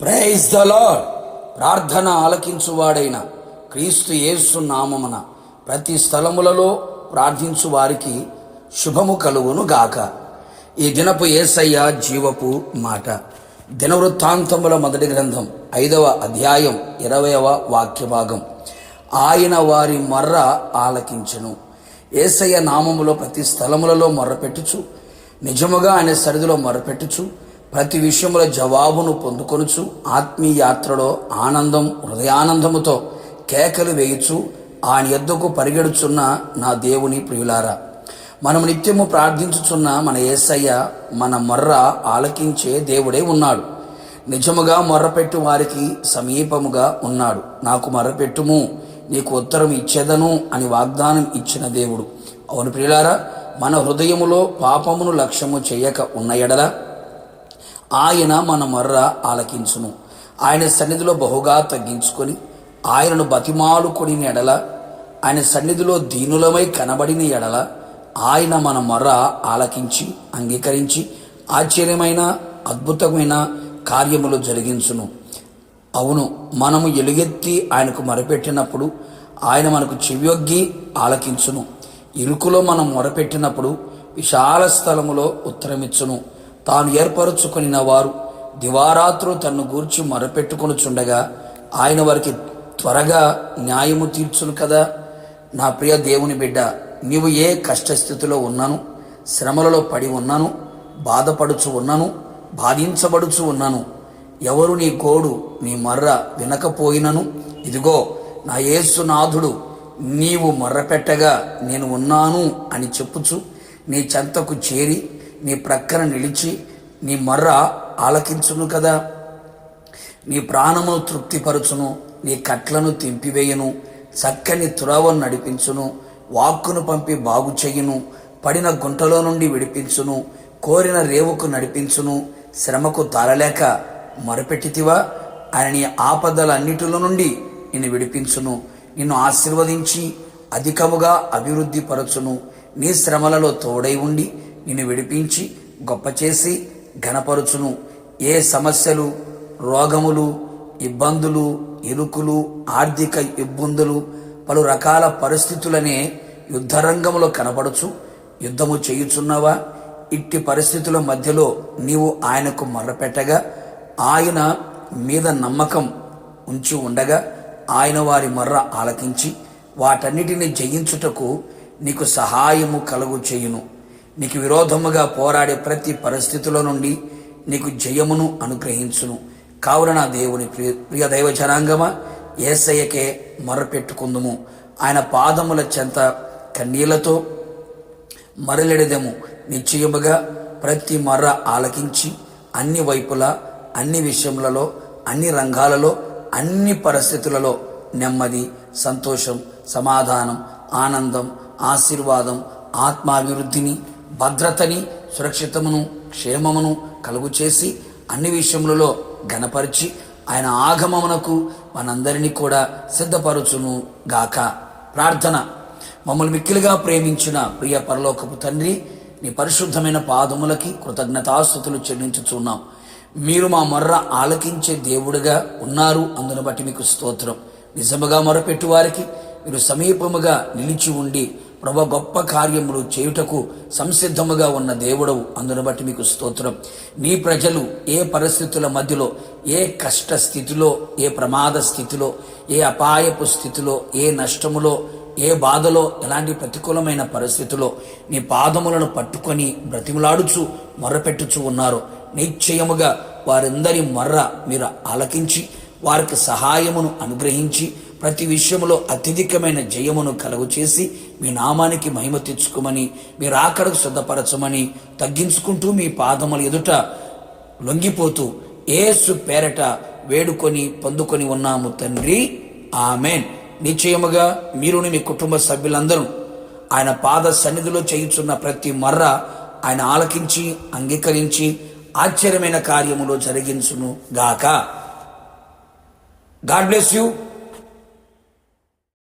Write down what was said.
Praise the lord. ప్రార్థన ఆలకించువాడైన క్రీస్తు యేసు నామమున ప్రతి స్థలములలో ప్రార్థించు వారికి శుభము కలుగును గాక. ఈ దినపు యేసయ్య జీవపు మాట. దినవృత్తాంతముల మొదటి గ్రంథం 5వ అధ్యాయం 20వ వాక్య భాగం. ఆయన వారి మొర్ర ఆలకించెను. యేసయ్య నామములో ప్రతి స్థలములలో మొర్రపెట్టుచు, నిజముగా ఆయన సరిధిలో మొర్రపెట్టుచు, ప్రతి విషయంలో జవాబును పొందుకొనుచు, ఆత్మీయ యాత్రలో హృదయానందముతో కేకలు వేయుచు ఆయన యొద్దకు పరిగెడుచున్న నా దేవుని ప్రియులారా, మనము నిత్యము ప్రార్థించుచున్న మన యేసయ్య మన మొర్ర ఆలకించే దేవుడే ఉన్నాడు. నిజముగా మొర్రపెట్టు వారికి సమీపముగా ఉన్నాడు. నాకు మొర్రపెట్టుము, నీకు ఉత్తరం ఇచ్చేదను అని వాగ్దానం ఇచ్చిన దేవుడు. అవును ప్రియులారా, మన హృదయములో పాపమును లక్ష్యము చేయక ఉన్న ఎడల ఆయన మన మొర్ర ఆలకించును. ఆయన సన్నిధిలో బహుగా తగ్గించుకొని ఆయనను బతిమాలుకొని ఎడల, ఆయన సన్నిధిలో దీనులమై కనబడిన ఎడల ఆయన మన మొర్ర ఆలకించి అంగీకరించి ఆశ్చర్యమైన అద్భుతమైన కార్యములు జరిగించును. అవును, మనము ఎలుగెత్తి ఆయనకు మొరపెట్టినప్పుడు ఆయన మనకు చెవియొగ్గి ఆలకించును. ఇరుకులో మనం మొరపెట్టినప్పుడు విశాల స్థలములో ఉత్తరమిచ్చును. తాను ఏర్పరచుకొనిన వారు దివారాత్రులు తన్ను గూర్చి మొరపెట్టుకొనుచుండగా ఆయన వారికి త్వరగా న్యాయము తీర్చును కదా. నా ప్రియ దేవుని బిడ్డ, నీవు ఏ కష్టస్థితిలో ఉన్నాను, శ్రమలలో పడి ఉన్నాను, బాధపడుచు ఉన్నాను, బాధించబడుచు ఉన్నాను, ఎవరు నీ గోడు నీ మొర్ర వినకపోయినను, ఇదిగో నా యేసునాథుడు నీవు మొర్రపెట్టగా నేను ఉన్నాను అని చెప్పుచు నీ చెంతకు చేరి నీ ప్రక్కన నిలిచి నీ మొర్ర ఆలకించును కదా. నీ ప్రాణమును తృప్తిపరచును, నీ కట్లను తెంపివేయును, చక్కని త్రోవను నడిపించును, వాక్కును పంపి బాగు చెయ్యును, పడిన గుంటలో నుండి విడిపించును, కోరిన రేవుకు నడిపించును. శ్రమకు తాళలేక మొరపెట్టితివా, ఆయన నీ ఆపదలన్నిటిలో నుండి నిన్ను విడిపించును, నిన్ను ఆశీర్వదించి అధికముగా అభివృద్ధి పరచును. నీ శ్రమలలో తోడై ఉండి నిన్ను విడిపించి గొప్ప చేసి ఘనపరచును. ఏ సమస్యలు, రోగములు, ఇబ్బందులు, ఇరుకులు, ఆర్థిక ఇబ్బందులు, పలు రకాల పరిస్థితులనే యుద్ధరంగంలో కనపడుచు యుద్ధము చేయుచున్నావా? ఇట్టి పరిస్థితుల మధ్యలో నీవు ఆయనకు మొర్రపెట్టగా, ఆయన మీద నమ్మకం ఉంచి ఉండగా ఆయన వారి మొర్ర ఆలకించి వాటన్నిటిని జయించుటకు నీకు సహాయము కలుగు చేయును. నీకు విరోధముగా పోరాడే ప్రతి పరిస్థితుల నుండి నీకు జయమును అనుగ్రహించును. కావున నా దేవుని ప్రియ దైవ జనాంగమా, యేసయ్యకే మొర్రపెట్టుకుందుము. ఆయన పాదముల చెంత కన్నీళ్లతో మరలెడదెము. నిశ్చయముగా ప్రతి మొర్ర ఆలకించి అన్ని వైపులా, అన్ని విషయములలో, అన్ని రంగాలలో, అన్ని పరిస్థితులలో నెమ్మది, సంతోషం, సమాధానం, ఆనందం, ఆశీర్వాదం, ఆత్మాభివృద్ధిని, భద్రతని, సురక్షితమును, క్షేమమును కలుగు చేసి అన్ని విషయములలో ఘనపరిచి ఆయన ఆగమమునకు మనందరినీ కూడా సిద్ధపరచును గాక. ప్రార్థన. మమ్మల్ని మిక్కిలిగా ప్రేమించిన ప్రియ పరలోకపు తండ్రి, నీ పరిశుద్ధమైన పాదములకి కృతజ్ఞతాస్తుతులు చెల్లించుచున్నాం. మీరు మా మొర్ర ఆలకించే దేవుడుగా ఉన్నారు. అందును బట్టి మీకు స్తోత్రం. నిజముగా మొరపెట్టు వారికి మీరు సమీపముగా నిలిచి ఉండి ప్రభు గొప్ప కార్యములు చేయుటకు సంసిద్ధముగా ఉన్న దేవుడవు. అందును బట్టి మీకు స్తోత్రం. నీ ప్రజలు ఏ పరిస్థితుల మధ్యలో, ఏ కష్ట స్థితిలో, ఏ ప్రమాద స్థితిలో, ఏ అపాయపు స్థితిలో, ఏ నష్టములో, ఏ బాధలో, ఎలాంటి ప్రతికూలమైన పరిస్థితిలో నీ పాదములను పట్టుకొని బ్రతిమలాడుచు మొర్రపెట్టుచు ఉన్నారో, నిశ్చయముగా వారందరి మొర్ర మీరు ఆలకించి వారికి సహాయమును అనుగ్రహించి ప్రతి విషయంలో అత్యధికమైన జయమును కలుగు చేసి మీ నామానికి మహిమ తెచ్చుకోమని, మీరు ఆకడకు సిద్ధపరచమని తగ్గించుకుంటూ మీ పాదముల ఎదుట లొంగిపోతూ యేసు పేరట వేడుకొని పొందుకొని ఉన్నాము తండ్రి, ఆమెన్. నిశ్చయముగా మీరుని మీ కుటుంబ సభ్యులందరూ ఆయన పాద సన్నిధిలో చేయుచున్న ప్రతి మొర్ర ఆయన ఆలకించి అంగీకరించి ఆశ్చర్యమైన కార్యములో జరిగించును గాక. God bless you.